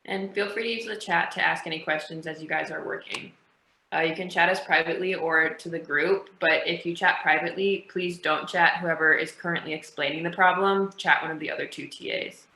And feel free to use the chat to ask any questions as you guys are working. You can chat us privately or to the group, but if you chat privately, please don't chat whoever is currently explaining the problem. Chat one of the other two TAs.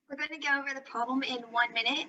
We're going to go over the problem in 1 minute.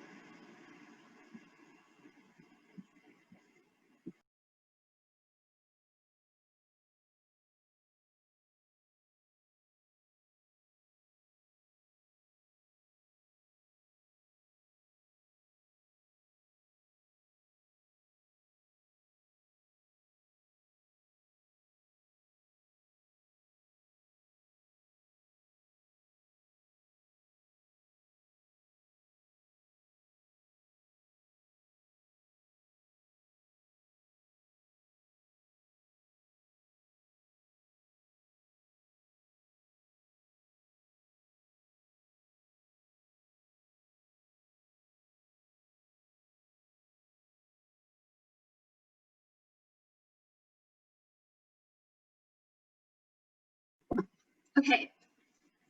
Okay,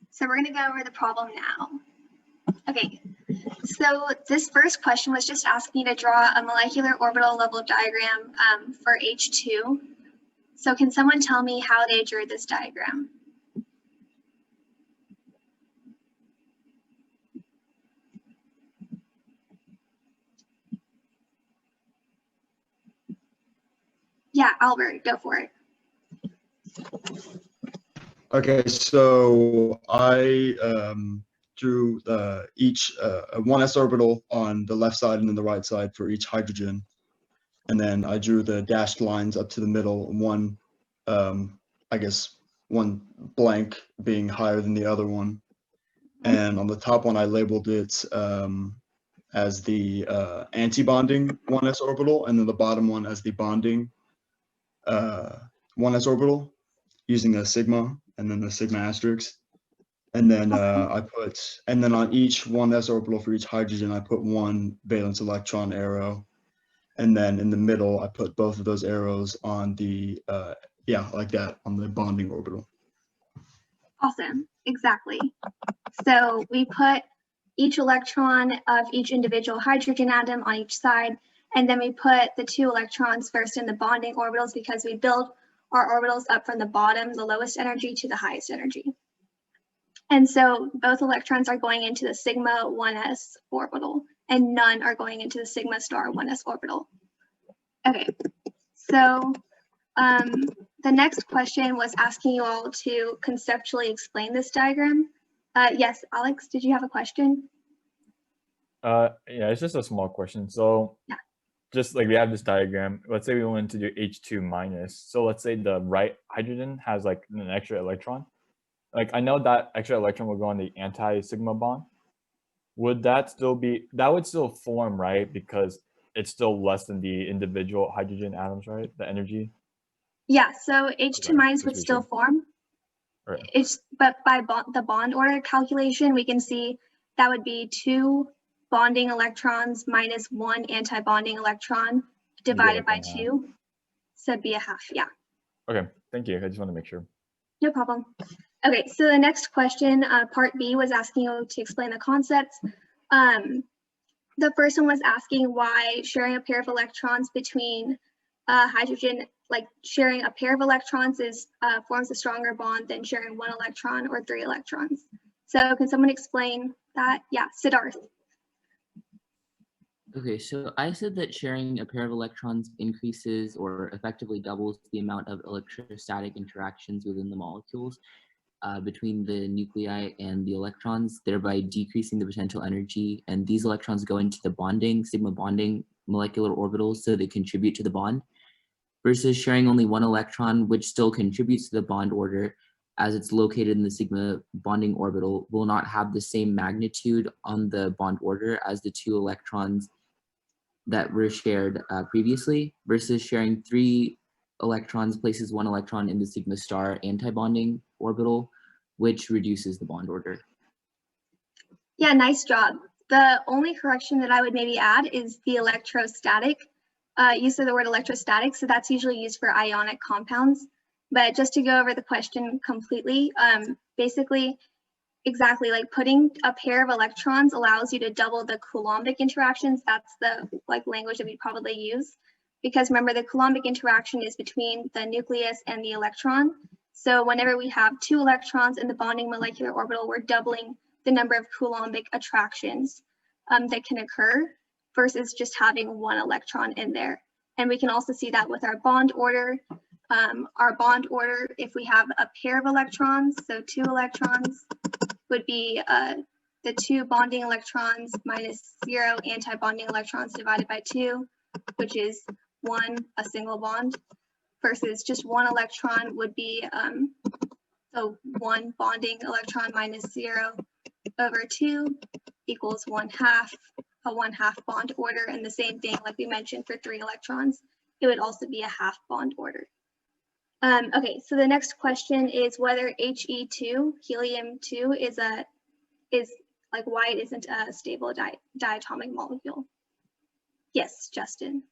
so we're going to go over the problem now. Okay, so this first question was just asking you to draw a molecular orbital level diagram for H2. So can someone tell me how they drew this diagram? Yeah, Albert, go for it. Okay, so I drew each one s orbital on the left side and then the right side for each hydrogen, and then I drew the dashed lines up to the middle. One, I guess, one blank being higher than the other one, and on the top one I labeled it as the anti-bonding 1s orbital, and then the bottom one as the bonding 1s orbital, using a sigma and then the sigma asterisk. And then and then on each 1s orbital for each hydrogen, I put one valence electron arrow. And then in the middle, I put both of those arrows on the, like that, on the bonding orbital. Awesome, exactly. So we put each electron of each individual hydrogen atom on each side, and then we put the 2 electrons first in the bonding orbitals because we build our orbitals up from the bottom, the lowest energy, to the highest energy. And so both electrons are going into the sigma 1s orbital, and none are going into the sigma star 1s orbital. Okay, so the next question was asking you all to conceptually explain this diagram. Yes, Alex, did you have a question? Yeah, it's just a small question. So Yeah. Just like we have this diagram, let's say we wanted to do H2 minus. So let's say the right hydrogen has like an extra electron. Like I know that extra electron will go on the anti-sigma bond. Would that still be, that would still form, right? Because it's still less than the individual hydrogen atoms, right? The energy. Yeah, so H2 Okay, minus just would be still sure. form. Right. But by the bond order calculation, we can see that would be 2 bonding electrons minus 1 anti-bonding electron divided by 2. So it'd be a half, yeah. Okay, thank you. I just want to make sure. No problem. Okay, so the next question, part B, was asking you to explain the concepts. The first one was asking why sharing a pair of electrons between hydrogen, like sharing a pair of electrons forms a stronger bond than sharing 1 electron or 3 electrons. So can someone explain that? Yeah, Siddharth. Okay, so I said that sharing a pair of electrons increases or effectively doubles the amount of electrostatic interactions within the molecules between the nuclei and the electrons, thereby decreasing the potential energy. And these electrons go into the bonding, sigma bonding molecular orbitals, so they contribute to the bond, versus sharing only 1 electron, which still contributes to the bond order, as it's located in the sigma bonding orbital, will not have the same magnitude on the bond order as the 2 electrons that were shared previously, versus sharing 3 electrons places 1 electron in the sigma star anti-bonding orbital, which reduces the bond order. Yeah, nice job. The only correction that I would maybe add is the electrostatic. Use of the word electrostatic, so that's usually used for ionic compounds. But just to go over the question completely, basically, exactly, like putting a pair of electrons allows you to double the Coulombic interactions. That's the language that we probably use, because remember, the Coulombic interaction is between the nucleus and the electron. So whenever we have 2 electrons in the bonding molecular orbital, we're doubling the number of Coulombic attractions that can occur versus just having 1 electron in there. And we can also see that with our bond order. Our bond order, if we have a pair of electrons, so 2 electrons, would be the 2 bonding electrons minus 0 anti-bonding electrons divided by 2, which is 1, a single bond, versus just 1 electron would be so 1 bonding electron minus 0 over 2 equals 1/2, a 1/2 bond order. And the same thing, like we mentioned, for 3 electrons, it would also be a half bond order. Okay, so the next question is whether He2, helium-2, is like why it isn't a stable diatomic molecule. Yes, Justin.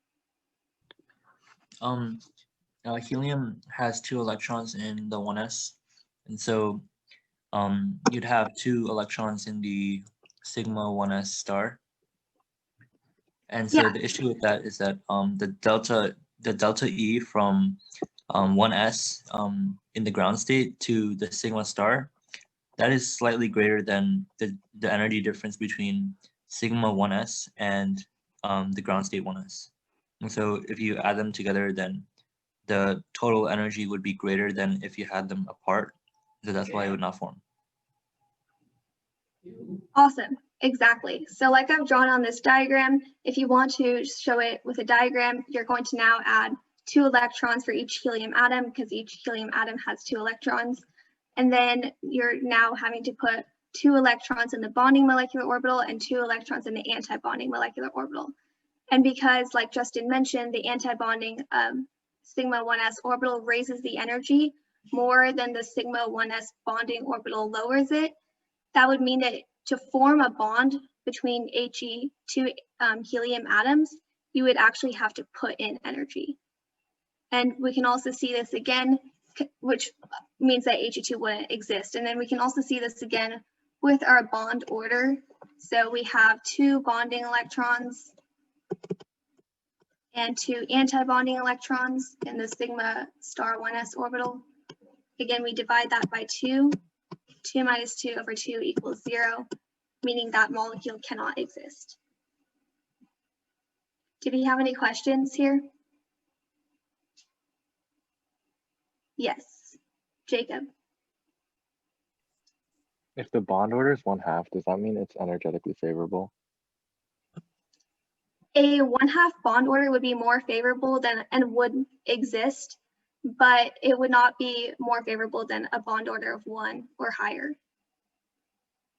Helium has 2 electrons in the 1s, and so you'd have 2 electrons in the sigma 1s star. And so the issue with that is that the delta E from 1s in the ground state to the sigma star, that is slightly greater than the energy difference between sigma 1s and the ground state 1s. And so if you add them together, then the total energy would be greater than if you had them apart. So that's why it would not form. Awesome, exactly. So like I've drawn on this diagram, if you want to show it with a diagram, you're going to now add 2 electrons for each helium atom, because each helium atom has 2 electrons. And then you're now having to put 2 electrons in the bonding molecular orbital and 2 electrons in the anti-bonding molecular orbital. And because, like Justin mentioned, the anti-bonding sigma 1s orbital raises the energy more than the sigma 1s bonding orbital lowers it, that would mean that to form a bond between He2 helium atoms, you would actually have to put in energy. And we can also see this again, which means that He2 wouldn't exist. And then we can also see this again with our bond order. So we have 2 bonding electrons and 2 anti-bonding electrons in the sigma star 1s orbital. Again, we divide that by 2. 2 minus 2 over 2 equals 0, meaning that molecule cannot exist. Do we have any questions here? Yes, Jacob. If the bond order is 1/2, does that mean it's energetically favorable? A 1/2 bond order would be more favorable than and would exist, but it would not be more favorable than a bond order of 1 or higher.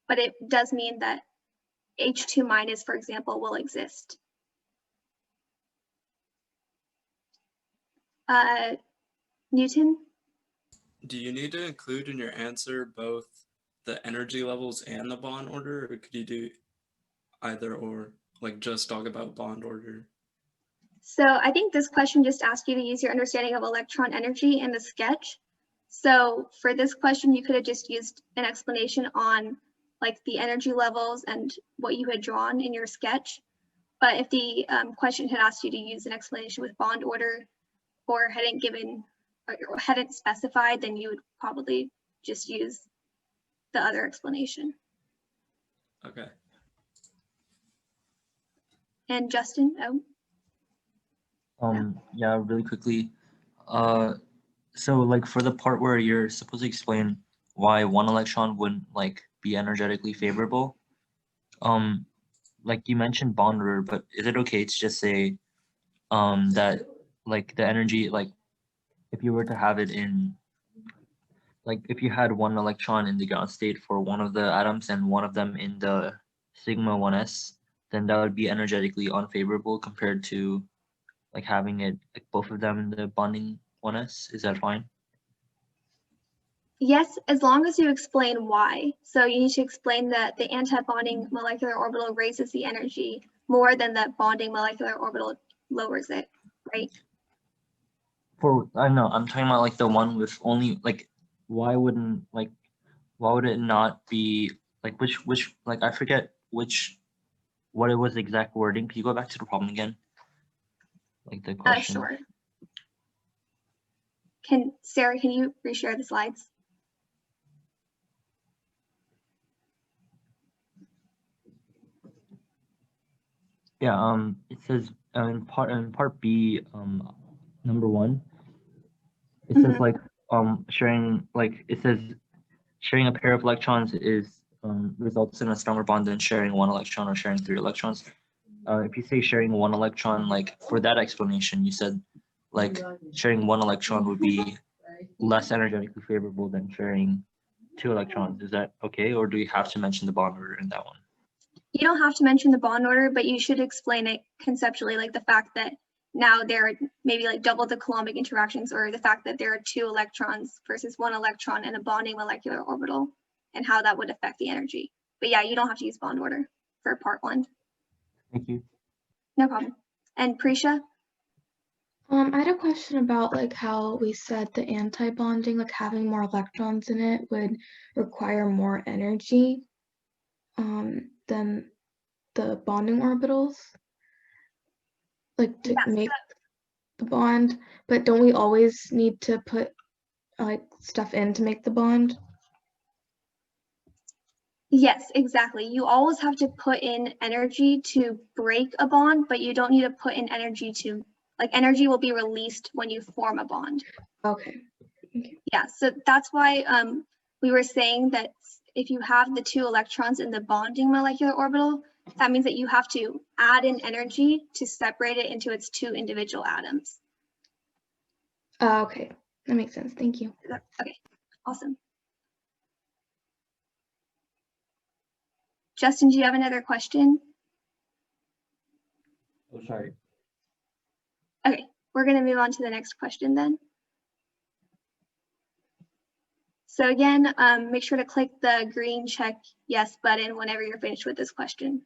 But it does mean that H2 minus, for example, will exist. Newton? Do you need to include in your answer both the energy levels and the bond order, or could you do either or, like just talk about bond order? So I think this question just asked you to use your understanding of electron energy in the sketch. So for this question, you could have just used an explanation on like the energy levels and what you had drawn in your sketch. But if the question had asked you to use an explanation with bond order or hadn't given or hadn't specified, then you would probably just use the other explanation. Okay. And Justin, Yeah, really quickly. So like for the part where you're supposed to explain why 1 electron wouldn't like be energetically favorable, like you mentioned bond order, but is it okay to just say that like the energy, like if you were to have it in, like if you had 1 electron in the ground state for one of the atoms and one of them in the sigma 1s, then that would be energetically unfavorable compared to like having it like both of them in the bonding 1s. Is that fine? yes, as long as you explain why. So you need to explain that the anti-bonding molecular orbital raises the energy more than the bonding molecular orbital lowers it, right? I know, I'm talking about like the one with only like, why would it not be like which like I forget what it was the exact wording. Can you go back to the problem again? Like the question. Sure. Sarah, can you reshare the slides? Yeah, it says in part B, number 1, it says like sharing, like it says sharing a pair of electrons is results in a stronger bond than sharing 1 electron or sharing 3 electrons. If you say sharing 1 electron, like for that explanation, you said like sharing 1 electron would be less energetically favorable than sharing 2 electrons. Is that okay, or do you have to mention the bond order in that one? You don't have to mention the bond order, but you should explain it conceptually, like the fact that now there are maybe like double the Coulombic interactions, or the fact that there are 2 electrons versus 1 electron in a bonding molecular orbital, and how that would affect the energy. But yeah, you don't have to use bond order for part 1. Thank you. No problem. And Prisha? I had a question about like how we said the anti-bonding, like having more electrons in it would require more energy than the bonding orbitals, like to make the bond. But don't we always need to put like stuff in to make the bond? Yes, exactly. You always have to put in energy to break a bond, but you don't need to put in energy to, like energy will be released when you form a bond. Okay. Yeah, so that's why we were saying that if you have the 2 electrons in the bonding molecular orbital, that means that you have to add in energy to separate it into its 2 individual atoms. Okay, that makes sense. Thank you. Okay, awesome. Justin, do you have another question? Oh, sorry. Okay, we're going to move on to the next question then. So again, make sure to click the green check yes button whenever you're finished with this question.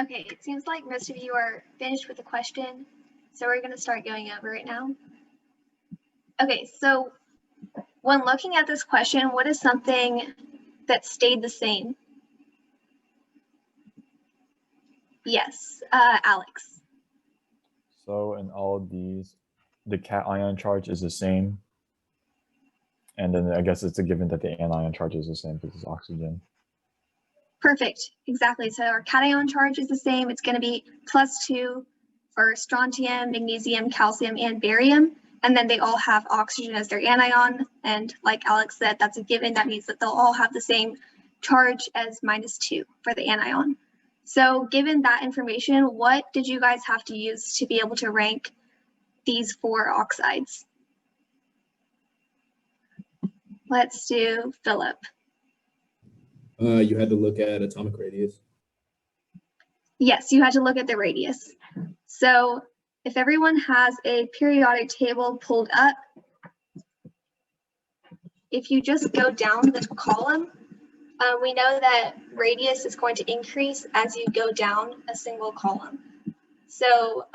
Okay, it seems like most of you are finished with the question. So we're going to start going over it now. Okay, so when looking at this question, what is something that stayed the same? Yes, Alex. So in all of these, the cation charge is the same. And then I guess it's a given that the anion charge is the same because it's oxygen. Perfect, exactly. So our cation charge is the same. It's going to be +2 for strontium, magnesium, calcium, and barium. And then they all have oxygen as their anion. And like Alex said, that's a given. That means that they'll all have the same charge as -2 for the anion. So given that information, what did you guys have to use to be able to rank these 4 oxides? Let's do Philip. You had to look at atomic radius. Yes, you had to look at the radius. So if everyone has a periodic table pulled up, if you just go down the column, we know that radius is going to increase as you go down a single column. So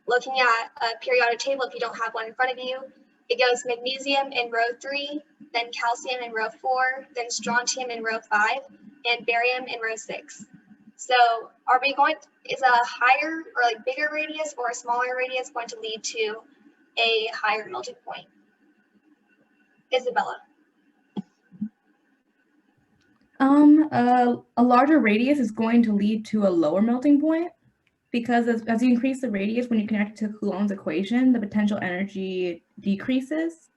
looking at a periodic table, if you don't have one in front of you, it goes magnesium in row 3, then calcium in row 4, then strontium in row 5, and barium in row 6. So are we going, is a higher or like bigger radius or a smaller radius going to lead to a higher melting point? Isabella. A larger radius is going to lead to a lower melting point because as you increase the radius, when you connect to Coulomb's equation, the potential energy decreases.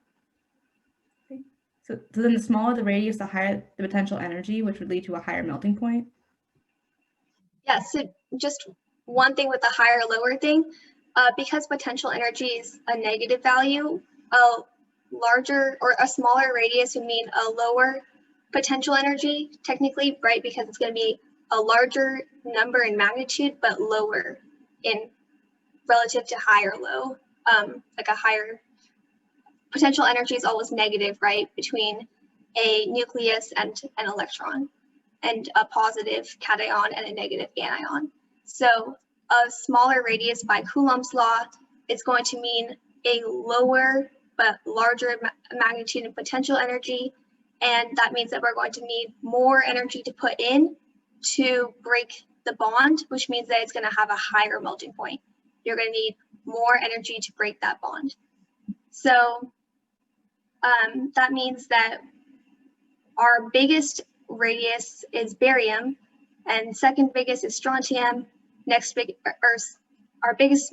Okay. So then the smaller the radius, the higher the potential energy, which would lead to a higher melting point. Yeah, so just one thing with the higher lower thing, because potential energy is a negative value, a larger or a smaller radius would mean a lower potential energy, technically, right? Because it's going to be a larger number in magnitude, but lower in relative to high or low. Like a higher potential energy is always negative, right? Between a nucleus and an electron, and a positive cation and a negative anion. So a smaller radius by Coulomb's law is going to mean a lower but larger magnitude and potential energy. And that means that we're going to need more energy to put in to break the bond, which means that it's going to have a higher melting point. You're going to need more energy to break that bond. So that means that our biggest radius is barium, and second biggest is strontium. Next big, or our biggest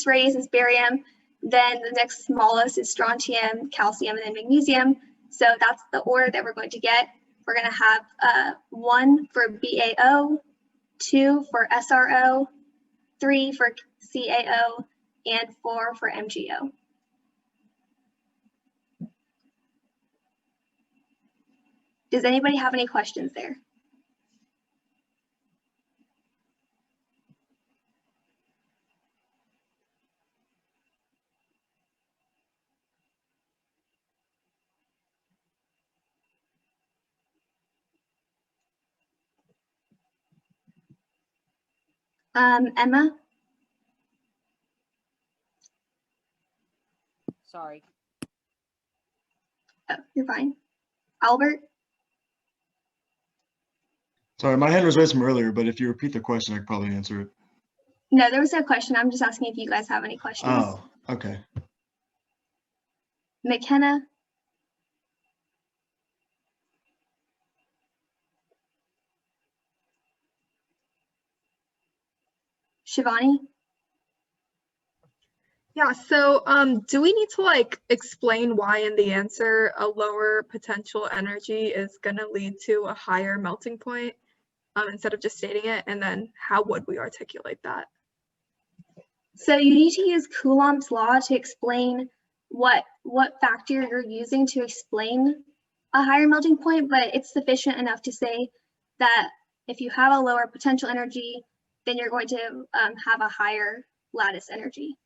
radius is barium. Then the next smallest is strontium, calcium, and then magnesium. So that's the order that we're going to get. We're going to have 1 for BaO, 2 for SrO, 3 for CaO, and 4 for MgO. Does anybody have any questions there? Emma? Sorry. Oh, you're fine. Albert? Sorry, my hand was raised from earlier, but if you repeat the question, I could probably answer it. No, there was no question. I'm just asking if you guys have any questions. Oh, okay. McKenna? Shivani? Yeah, so do we need to like explain why in the answer a lower potential energy is going to lead to a higher melting point instead of just stating it? And then how would we articulate that? So you need to use Coulomb's law to explain what factor you're using to explain a higher melting point, but it's sufficient enough to say that if you have a lower potential energy, then you're going to have a higher lattice energy.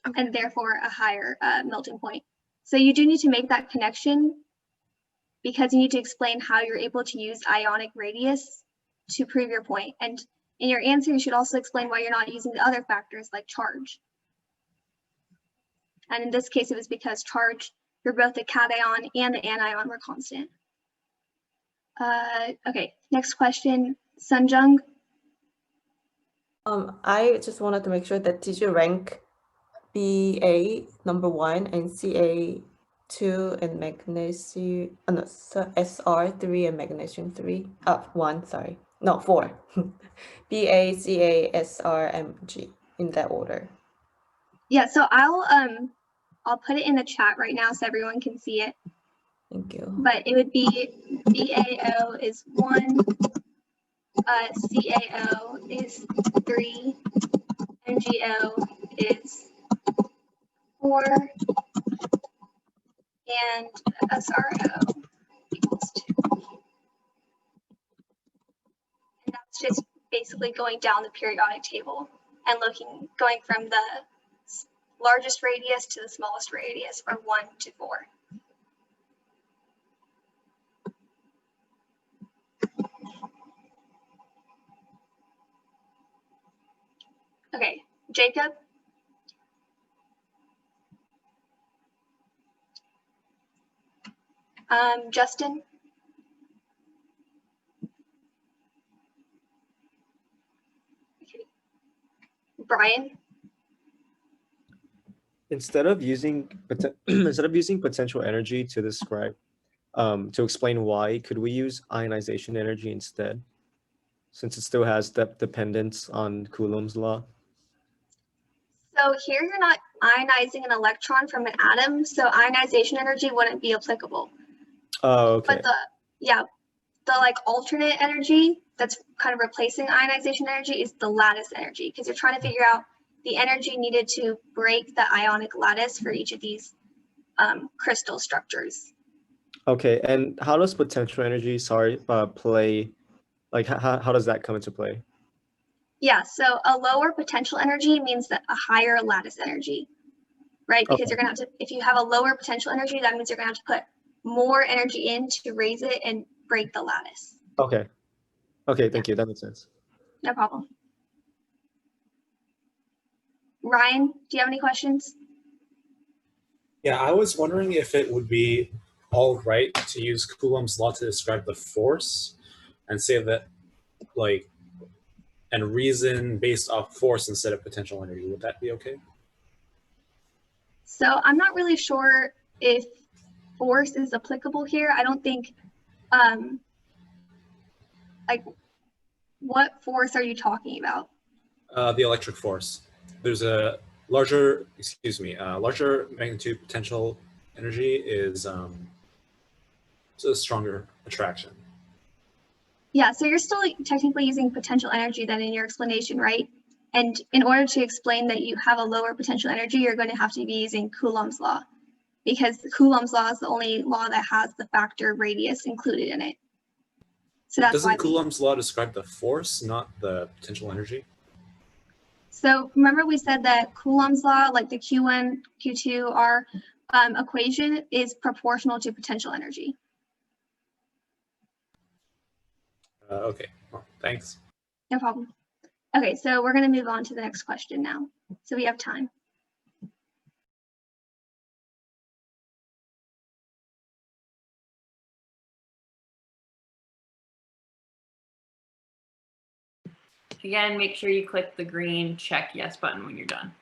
Okay. And therefore a higher melting point. So you do need to make that connection because you need to explain how you're able to use ionic radius to prove your point. And In your answer, you should also explain why you're not using the other factors like charge. And in this case, it was because charge for both the cation and the anion were constant. Okay, next question, Sunjung. I just wanted to make sure that did you rank BA number 1 and CA2 and magnesium, no, so SR3 and magnesium 3, 1, sorry, no, 4. BA, CA, SR, and G in that order. Yeah, so I'll put it in the chat right now so everyone can see it. Thank you. But it would be BAO is 1, CAO is 3, MGO is 4, and SRO equals 2. And that's just basically going down the periodic table and going from the largest radius to the smallest radius from 1 to 4. Okay, Jacob. Justin. Okay. Brian. Instead of using potential energy to describe to explain why, could we use ionization energy instead, since it still has depth dependence on Coulomb's law? So here you're not ionizing an electron from an atom, so ionization energy wouldn't be applicable. Oh, okay. But the like alternate energy that's kind of replacing ionization energy is the lattice energy, because you're trying to figure out the energy needed to break the ionic lattice for each of these crystal structures. Okay, and how does potential energy, play, like how does that come into play? Yeah, so a lower potential energy means that a higher lattice energy, right? Because Okay. you're gonna have to, if you have a lower potential energy, that means you're gonna have to put more energy in to raise it and break the lattice. Okay. Okay, thank you. That makes sense. No problem. Ryan, do you have any questions? Yeah, I was wondering if it would be all right to use Coulomb's law to describe the force and say that, like, and reason based off force instead of potential energy. Would that be okay? So I'm not really sure if force is applicable here. I don't think, like, what force are you talking about? The electric force. There's a larger magnitude potential energy is it's a stronger attraction. Yeah, so you're still technically using potential energy then in your explanation, right? And in order to explain that you have a lower potential energy, you're going to have to be using Coulomb's law, because Coulomb's law is the only law that has the factor radius included in it. So that's why. Doesn't Coulomb's law describe the force, not the potential energy? So remember we said that Coulomb's law, like the Q1, Q2, R equation is proportional to potential energy. Okay, well, thanks. No problem. Okay, so we're going to move on to the next question now. So we have time. Again, make sure you click the green check yes button when you're done.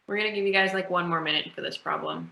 We're gonna give you guys like 1 more minute for this problem.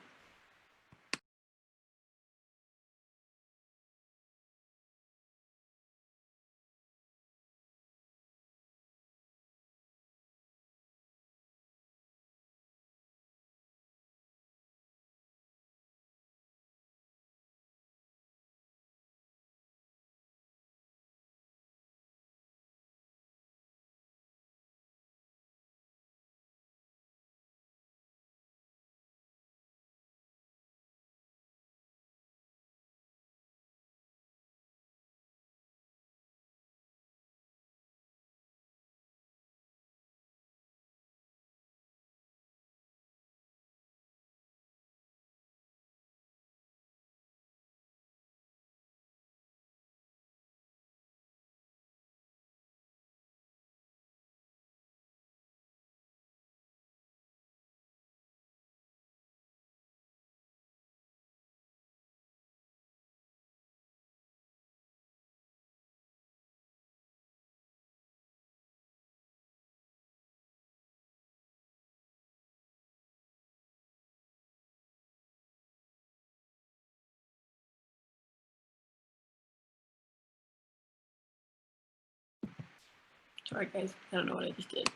Sorry guys, I don't know what I just did.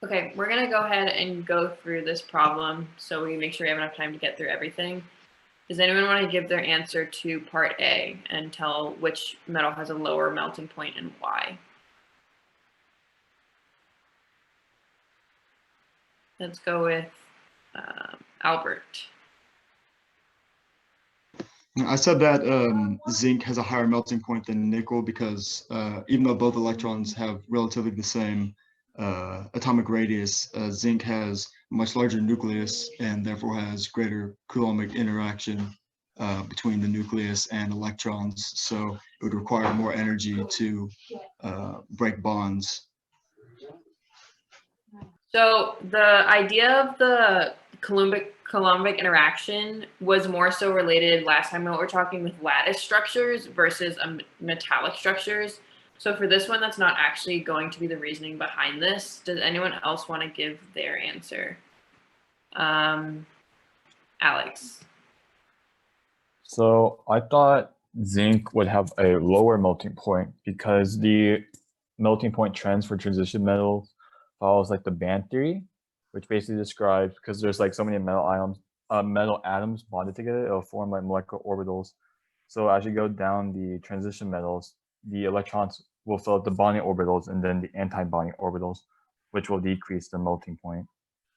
Okay, we're gonna go ahead and go through this problem so we make sure we have enough time to get through everything. Does anyone want to give their answer to part A and tell which metal has a lower melting point and why? Let's go with Albert. I said that zinc has a higher melting point than nickel because even though both electrons have relatively the same atomic radius, zinc has a much larger nucleus and therefore has greater Coulombic interaction between the nucleus and electrons. So it would require more energy to break bonds. So the idea of the Coulombic interaction was more so related last time we were talking with lattice structures versus metallic structures. So for this one, that's not actually going to be the reasoning behind this. Does anyone else want to give their answer? Alex. So I thought zinc would have a lower melting point because the melting point trends for transition metals follows like the band theory, which basically describes, because there's like so many metal atoms bonded together, it'll form like molecular orbitals. So as you go down the transition metals, the electrons will fill up the bonding orbitals and then the anti-bonding orbitals, which will decrease the melting point.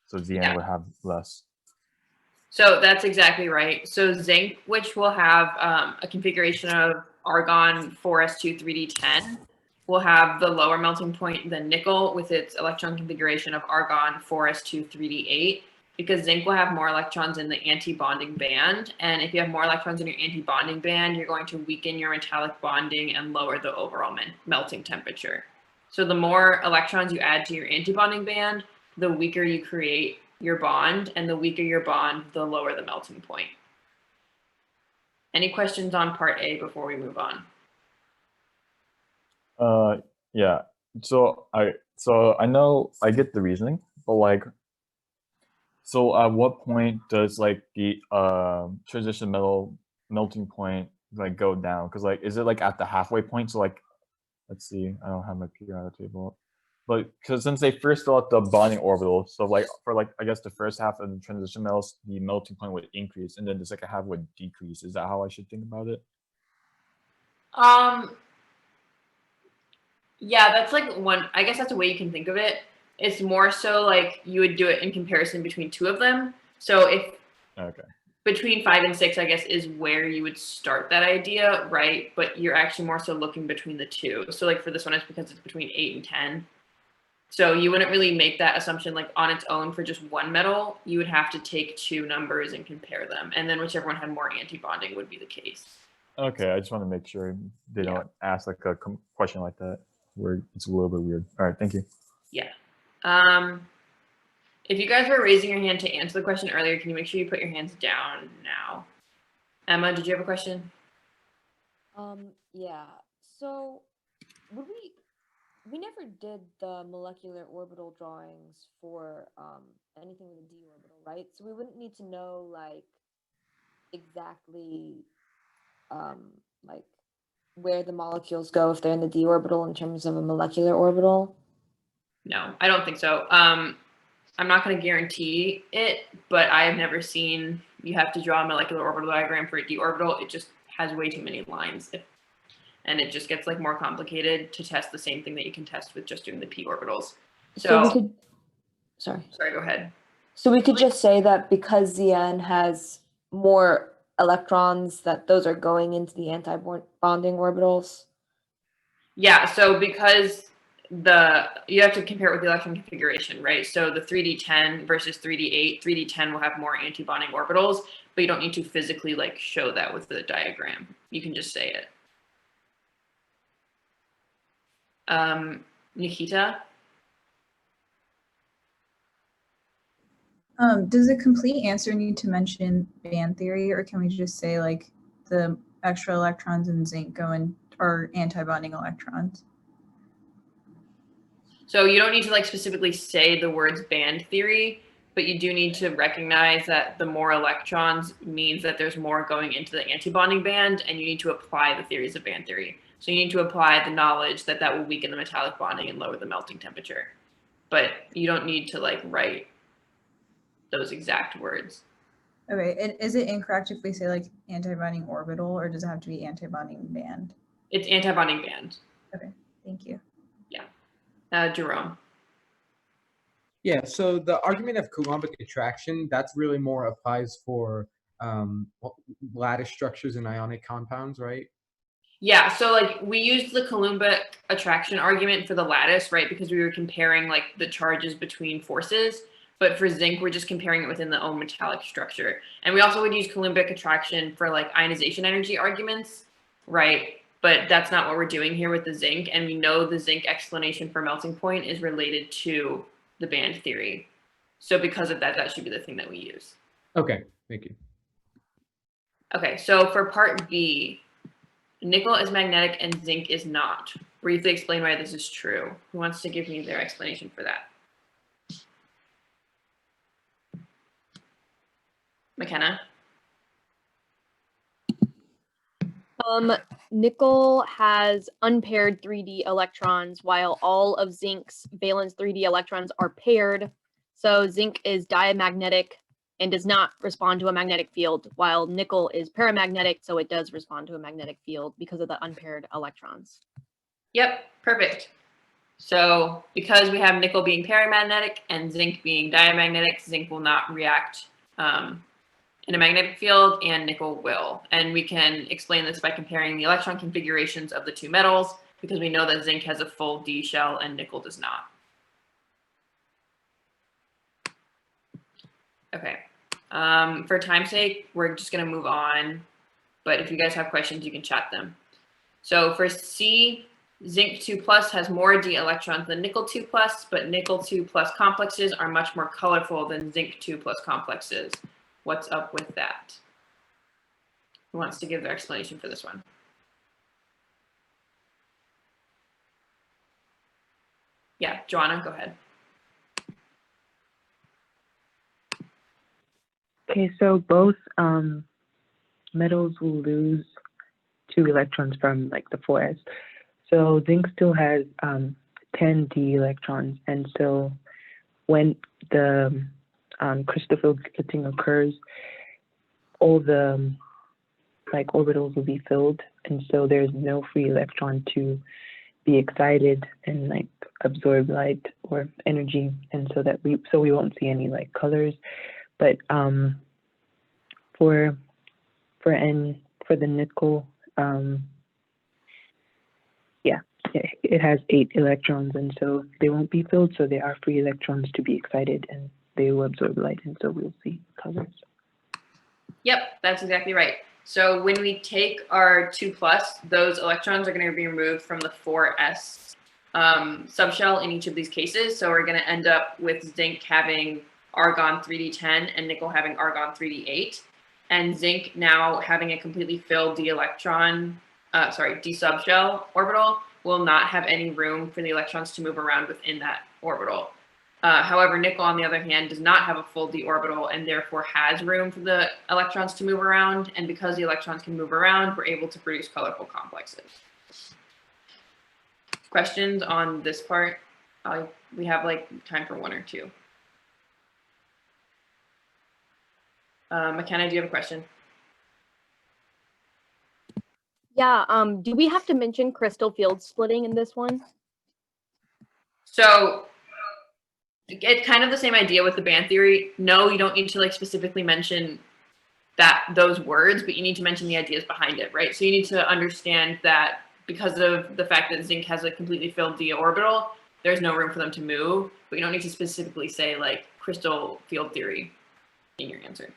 So Zn would have less. So that's exactly right. So zinc, which will have a configuration of argon 4s2 3d10, will have the lower melting point than nickel with its electron configuration of argon 4s2 3d8, because zinc will have more electrons in the anti-bonding band. And if you have more electrons in your anti-bonding band, you're going to weaken your metallic bonding and lower the overall melting temperature. So the more electrons you add to your anti-bonding band, the weaker you create your bond, and the weaker your bond, the lower the melting point. Any questions on part A before we move on? Yeah. So I know I get the reasoning, but like, so at what point does like the transition metal melting point like go down? Because like, is it like at the halfway point? So like, let's see, I don't have my periodic table, but because since they first fill out the bonding orbital, so like for like I guess the first half of the transition metals, the melting point would increase, and then the second half would decrease. Is that how I should think about it? Yeah, that's like one, I guess that's a way you can think of it. It's more so like you would do it in comparison between two of them. So if between 5 and 6, I guess, is where you would start that idea, right? But you're actually more so looking between the two. So like for this one, it's because it's between 8 and 10. So you wouldn't really make that assumption like on its own for just one metal. You would have to take two numbers and compare them. And then whichever one had more antibonding would be the case. Okay, I just want to make sure they don't ask like a question like that where it's a little bit weird. All right, thank you. Yeah. If you guys were raising your hand to answer the question earlier, can you make sure you put your hands down now? Emma, did you have a question? Yeah. So would we never did the molecular orbital drawings for anything with a d orbital, right? So we wouldn't need to know like exactly like where the molecules go if they're in the d orbital in terms of a molecular orbital. No, I don't think so. I'm not going to guarantee it, but I have never seen you have to draw a molecular orbital diagram for a d orbital. It just has way too many lines. And it just gets like more complicated to test the same thing that you can test with just doing the p orbitals. So we could, sorry, go ahead. So we could just say that because Zn has more electrons, that those are going into the anti-bonding orbitals. Yeah, so because you have to compare it with the electron configuration, right? So the 3d10 versus 3d8, 3d10 will have more antibonding orbitals, but you don't need to physically like show that with the diagram. You can just say it. Nikita? Does a complete answer need to mention band theory, or can we just say like the extra electrons in zinc go in are antibonding electrons? So you don't need to like specifically say the words band theory, but you do need to recognize that the more electrons means that there's more going into the antibonding band, and you need to apply the theories of band theory. So you need to apply the knowledge that that will weaken the metallic bonding and lower the melting temperature. But you don't need to like write those exact words. Okay, and is it incorrect if we say like antibonding orbital, or does it have to be antibonding band? It's antibonding band. Okay, thank you. Yeah. Jerome. Yeah, so the argument of Coulombic attraction, that's really more applies for lattice structures and ionic compounds, right? Yeah, so like we used the Coulombic attraction argument for the lattice, right? Because we were comparing like the charges between forces. But for zinc, we're just comparing it within the own metallic structure. And we also would use Coulombic attraction for like ionization energy arguments, right? But that's not what we're doing here with the zinc. And we know the zinc explanation for melting point is related to the band theory. So because of that, that should be the thing that we use. Okay, thank you. Okay, so for part B, nickel is magnetic and zinc is not. Briefly explain why this is true. Who wants to give me their explanation for that? McKenna? Nickel has unpaired 3d electrons, while all of zinc's valence 3d electrons are paired. So zinc is diamagnetic and does not respond to a magnetic field, while nickel is paramagnetic, so it does respond to a magnetic field because of the unpaired electrons. Yep, perfect. So because we have nickel being paramagnetic and zinc being diamagnetic, zinc will not react in a magnetic field and nickel will. And we can explain this by comparing the electron configurations of the two metals, because we know that zinc has a full D shell and nickel does not. Okay, for time's sake, we're just gonna move on, but if you guys have questions, you can chat them. So for C, zinc 2+ has more D electrons than nickel 2+, but nickel 2+ complexes are much more colorful than zinc 2+ complexes. What's up with that? Who wants to give their explanation for this one? Yeah, Joanna, go ahead. Okay, so both metals will lose 2 electrons from like the 4s. So zinc still has 10 d electrons, and so when the crystal field splitting occurs, all the like orbitals will be filled, and so there's no free electron to be excited and like absorb light or energy, and so that we won't see any like colors. But for the nickel, yeah, it has 8 electrons, and so they won't be filled, so there are free electrons to be excited, and they will absorb light, and so we'll see colors. Yep, that's exactly right. So when we take our 2+, those electrons are going to be removed from the 4s subshell in each of these cases. So we're going to end up with zinc having argon 3d10 and nickel having argon 3d8. And zinc now having a completely filled d subshell orbital will not have any room for the electrons to move around within that orbital. However, nickel, on the other hand, does not have a full d orbital and therefore has room for the electrons to move around. And because the electrons can move around, we're able to produce colorful complexes. Questions on this part? We have like time for 1 or 2. McKenna, do you have a question? Yeah, do we have to mention crystal field splitting in this one? So it's kind of the same idea with the band theory. No, you don't need to like specifically mention those words, but you need to mention the ideas behind it, right? So you need to understand that because of the fact that zinc has a completely filled d orbital, there's no room for them to move, but you don't need to specifically say like crystal field theory in your answer.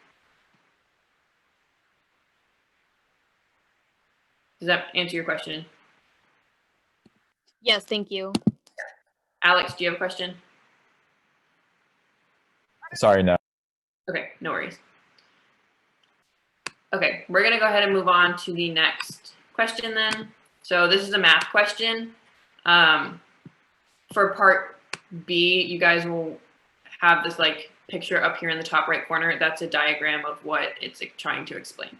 Does that answer your question? Yes, thank you. Alex, do you have a question? Sorry, no. Okay, no worries. Okay, we're gonna go ahead and move on to the next question then. So this is a math question. For part B, you guys will have this like picture up here in the top right corner. That's a diagram of what it's like, trying to explain.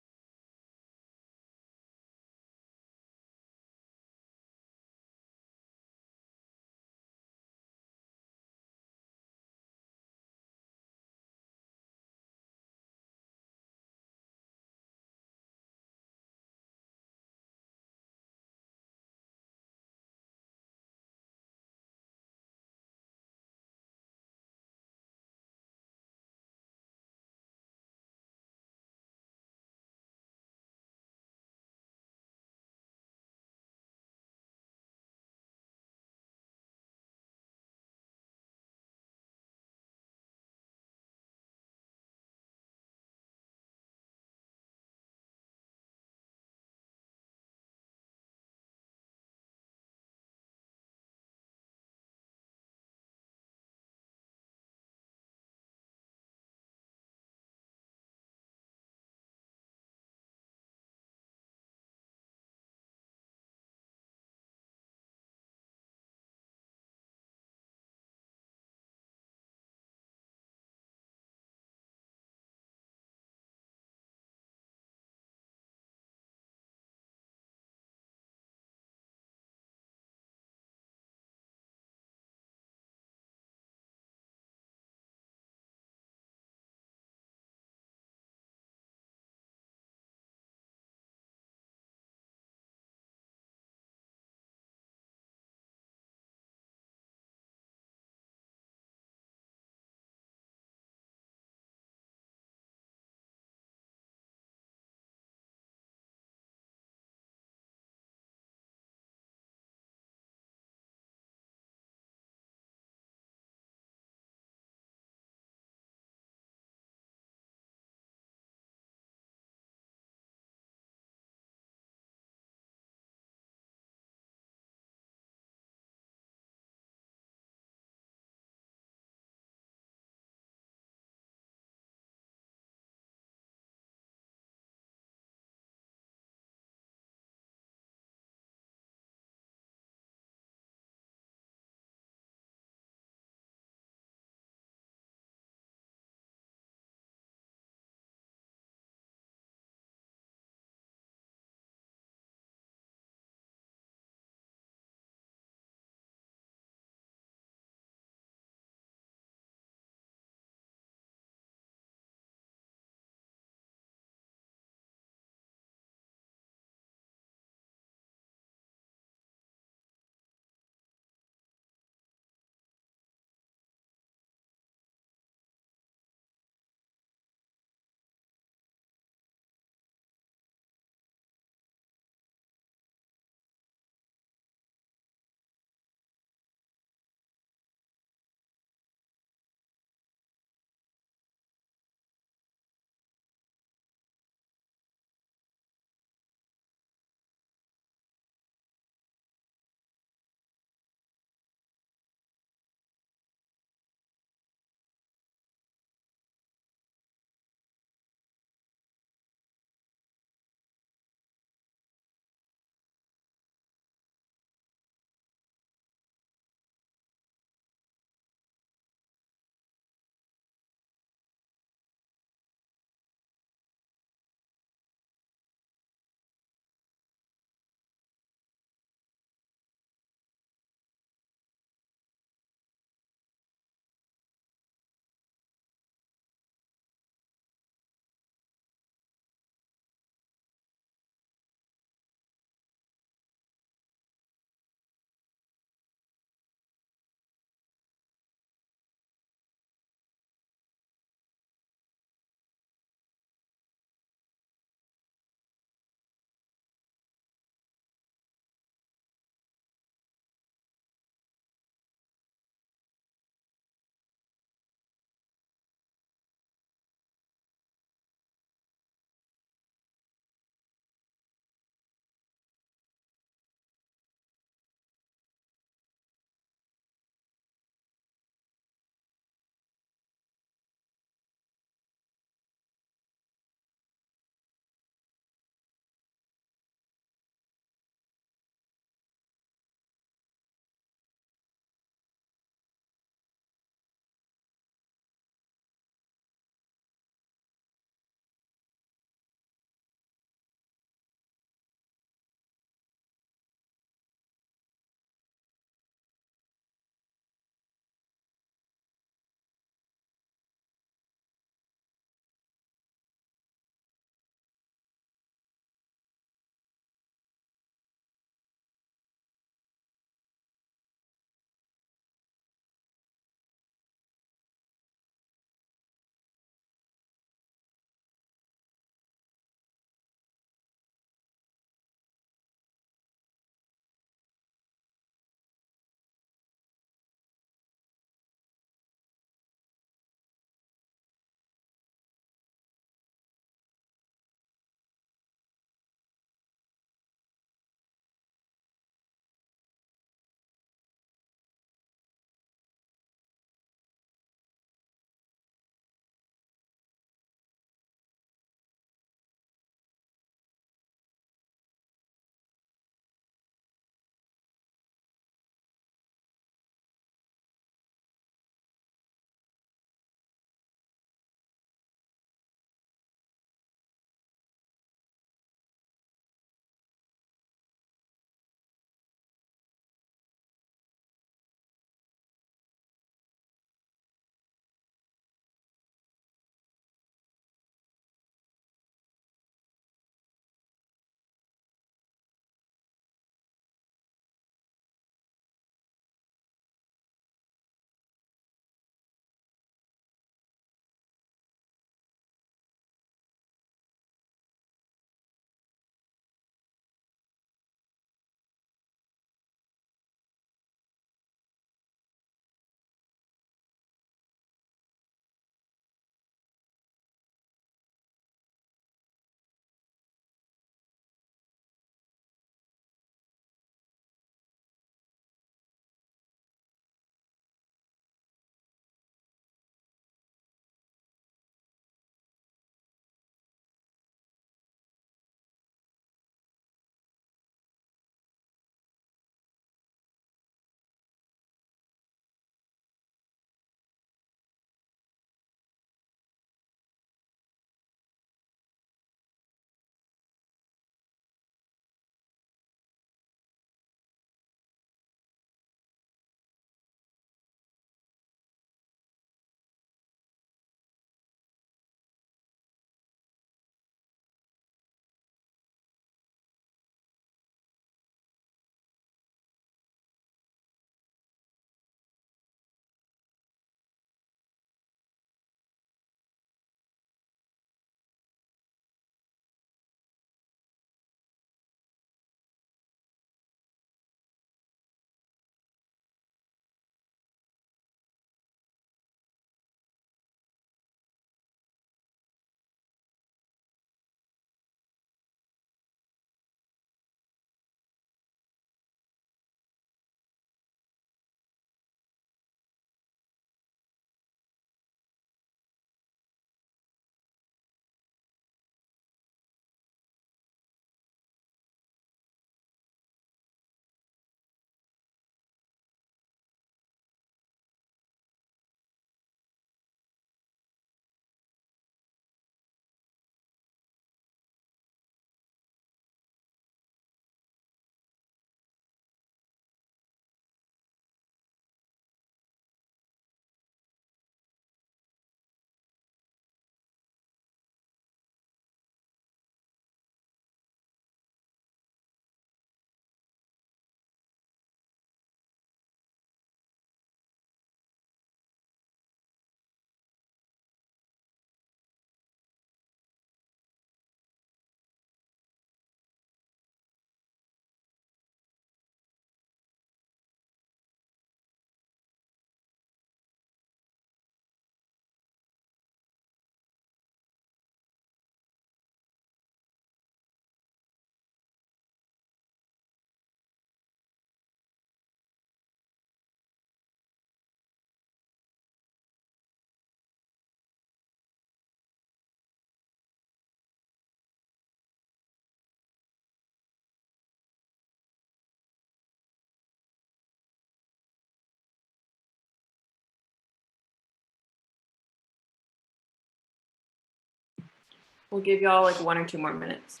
We'll give y'all like 1 or 2 more minutes.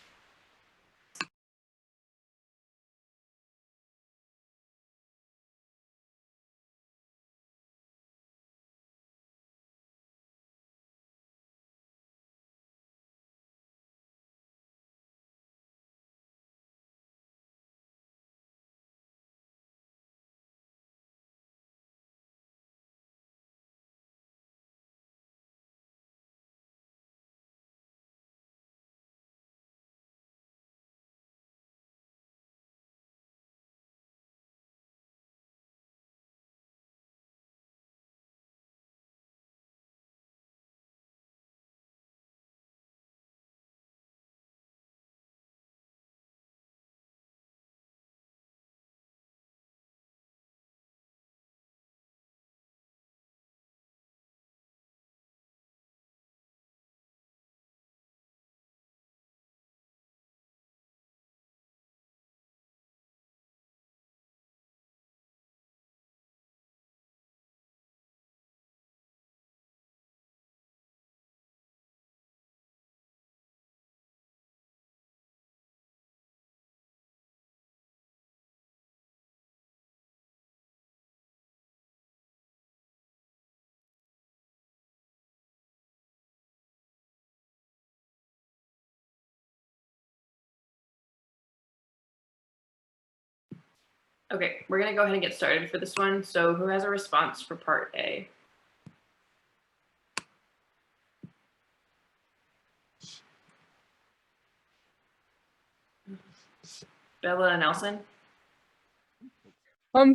Okay, we're gonna go ahead and get started for this one. So who has a response for part A? Bella and Nelson?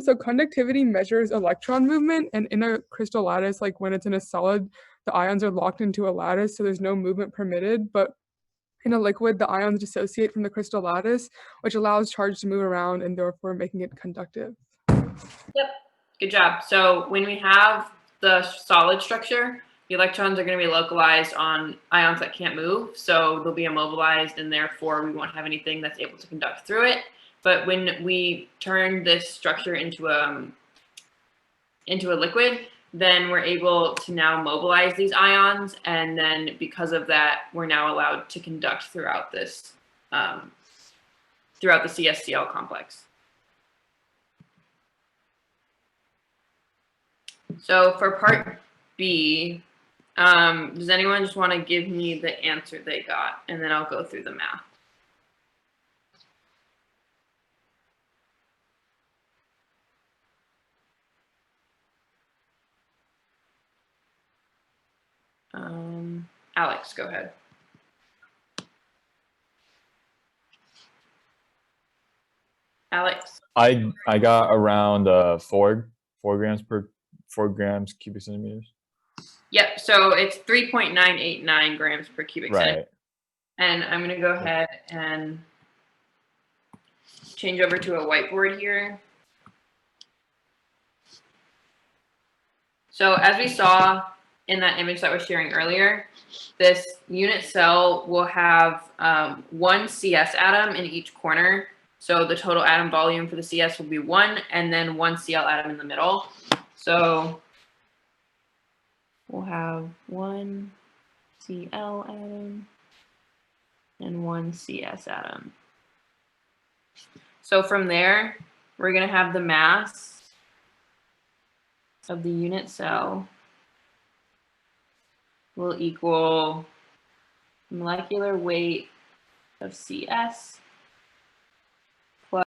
So conductivity measures electron movement, and in a crystal lattice, like when it's in a solid, the ions are locked into a lattice, so there's no movement permitted. But in a liquid, the ions dissociate from the crystal lattice, which allows charge to move around and therefore making it conductive. Yep, good job. So when we have the solid structure, the electrons are going to be localized on ions that can't move. So they'll be immobilized, and therefore we won't have anything that's able to conduct through it. But when we turn this structure into a liquid, then we're able to now mobilize these ions, and then because of that, we're now allowed to conduct throughout this, throughout the CSCl complex. So for part B, does anyone just want to give me the answer they got, and then I'll go through the math. Alex, go ahead. Alex. I got around 4 grams cubic centimeters. Yep, so it's 3.989 grams per cubic centimeter. Right. And I'm gonna go ahead and change over to a whiteboard here. So as we saw in that image that I was sharing earlier, this unit cell will have 1 CS atom in each corner. So the total atom volume for the CS will be 1, and then 1 Cl atom in the middle. So we'll have 1 Cl atom and 1 CS atom. So from there, we're going to have the mass of the unit cell will equal molecular weight of CS